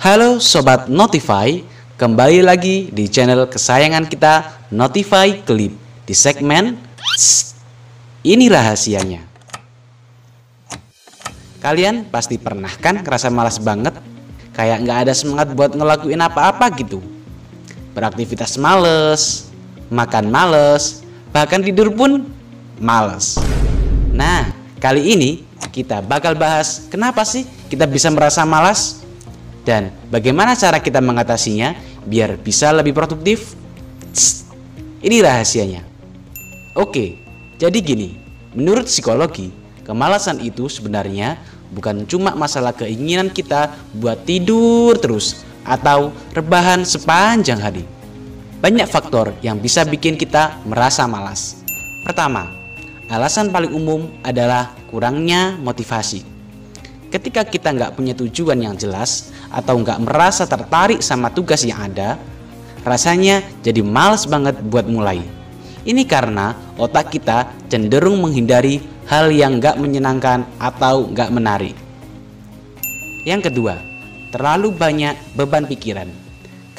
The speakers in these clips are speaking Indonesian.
Halo Sobat Notify, kembali lagi di channel kesayangan kita Notify Clip di segmen Ini Rahasianya. Kalian pasti pernah kan ngerasa malas banget, kayak nggak ada semangat buat ngelakuin apa-apa gitu. Beraktivitas males, makan males, bahkan tidur pun males. Nah, kali ini kita bakal bahas kenapa sih kita bisa merasa malas dan bagaimana cara kita mengatasinya biar bisa lebih produktif. Ini rahasianya. Oke, jadi gini, menurut psikologi, kemalasan itu sebenarnya bukan cuma masalah keinginan kita buat tidur terus atau rebahan sepanjang hari. Banyak faktor yang bisa bikin kita merasa malas. Pertama, alasan paling umum adalah kurangnya motivasi. Ketika kita nggak punya tujuan yang jelas atau nggak merasa tertarik sama tugas yang ada, rasanya jadi malas banget buat mulai. Ini karena otak kita cenderung menghindari hal yang nggak menyenangkan atau nggak menarik. Yang kedua, terlalu banyak beban pikiran.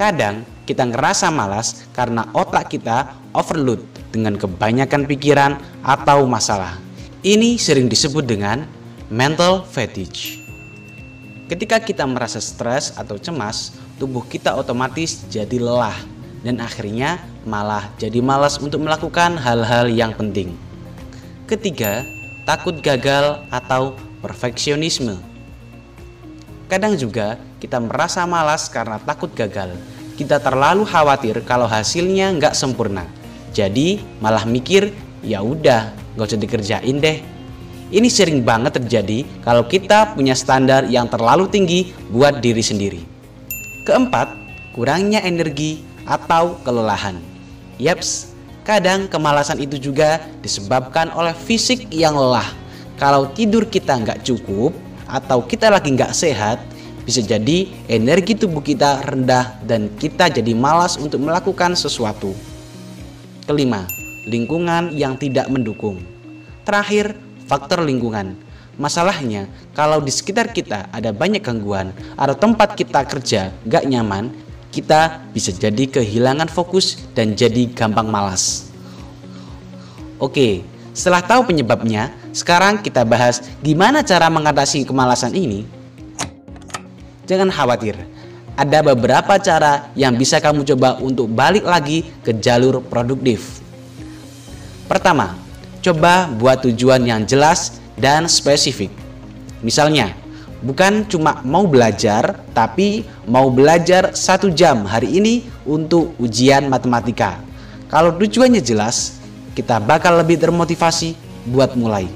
Kadang kita ngerasa malas karena otak kita overload dengan kebanyakan pikiran atau masalah. Ini sering disebut dengan mental fatigue. Ketika kita merasa stres atau cemas, tubuh kita otomatis jadi lelah dan akhirnya malah jadi malas untuk melakukan hal-hal yang penting. Ketiga, takut gagal atau perfeksionisme. Kadang juga kita merasa malas karena takut gagal. Kita terlalu khawatir kalau hasilnya nggak sempurna. Jadi malah mikir, ya udah, nggak usah dikerjain deh. Ini sering banget terjadi kalau kita punya standar yang terlalu tinggi buat diri sendiri. Keempat, kurangnya energi atau kelelahan. Yaps, kadang kemalasan itu juga disebabkan oleh fisik yang lelah. Kalau tidur kita nggak cukup atau kita lagi nggak sehat, bisa jadi energi tubuh kita rendah dan kita jadi malas untuk melakukan sesuatu. Kelima, lingkungan yang tidak mendukung. Terakhir, faktor lingkungan. Masalahnya, kalau di sekitar kita ada banyak gangguan atau tempat kita kerja gak nyaman, kita bisa jadi kehilangan fokus dan jadi gampang malas. Oke, setelah tahu penyebabnya, sekarang kita bahas gimana cara mengatasi kemalasan ini. Jangan khawatir, ada beberapa cara yang bisa kamu coba untuk balik lagi ke jalur produktif. Pertama, coba buat tujuan yang jelas dan spesifik. Misalnya, bukan cuma mau belajar, tapi mau belajar 1 jam hari ini untuk ujian matematika. Kalau tujuannya jelas, kita bakal lebih termotivasi buat mulai.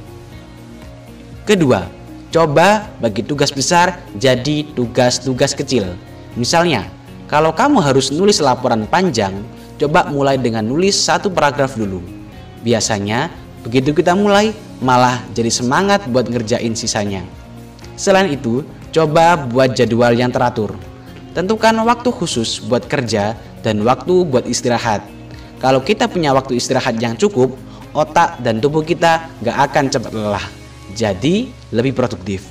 Kedua, coba bagi tugas besar jadi tugas-tugas kecil. Misalnya, kalau kamu harus nulis laporan panjang, coba mulai dengan nulis 1 paragraf dulu. Biasanya, begitu kita mulai, malah jadi semangat buat ngerjain sisanya. Selain itu, coba buat jadwal yang teratur. Tentukan waktu khusus buat kerja dan waktu buat istirahat. Kalau kita punya waktu istirahat yang cukup, otak dan tubuh kita gak akan cepat lelah. Jadi, lebih produktif.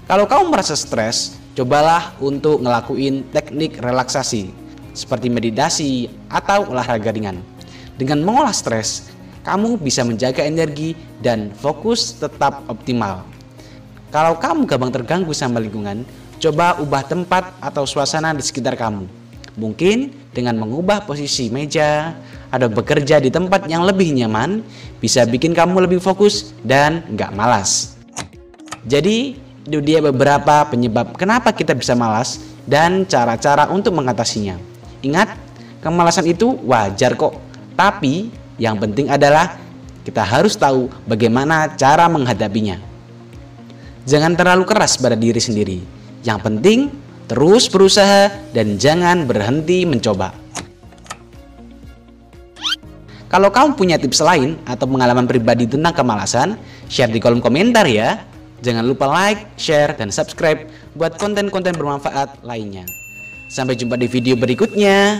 Kalau kamu merasa stres, cobalah untuk ngelakuin teknik relaksasi seperti meditasi atau olahraga ringan. Dengan mengolah stres, kamu bisa menjaga energi dan fokus tetap optimal. Kalau kamu gampang terganggu sama lingkungan, coba ubah tempat atau suasana di sekitar kamu. Mungkin dengan mengubah posisi meja atau bekerja di tempat yang lebih nyaman, bisa bikin kamu lebih fokus dan nggak malas. Jadi, itu dia beberapa penyebab kenapa kita bisa malas dan cara-cara untuk mengatasinya. Ingat, kemalasan itu wajar kok. Tapi yang penting adalah kita harus tahu bagaimana cara menghadapinya. Jangan terlalu keras pada diri sendiri. Yang penting terus berusaha dan jangan berhenti mencoba. Kalau kamu punya tips lain atau pengalaman pribadi tentang kemalasan, share di kolom komentar ya. Jangan lupa like, share, dan subscribe buat konten-konten bermanfaat lainnya. Sampai jumpa di video berikutnya.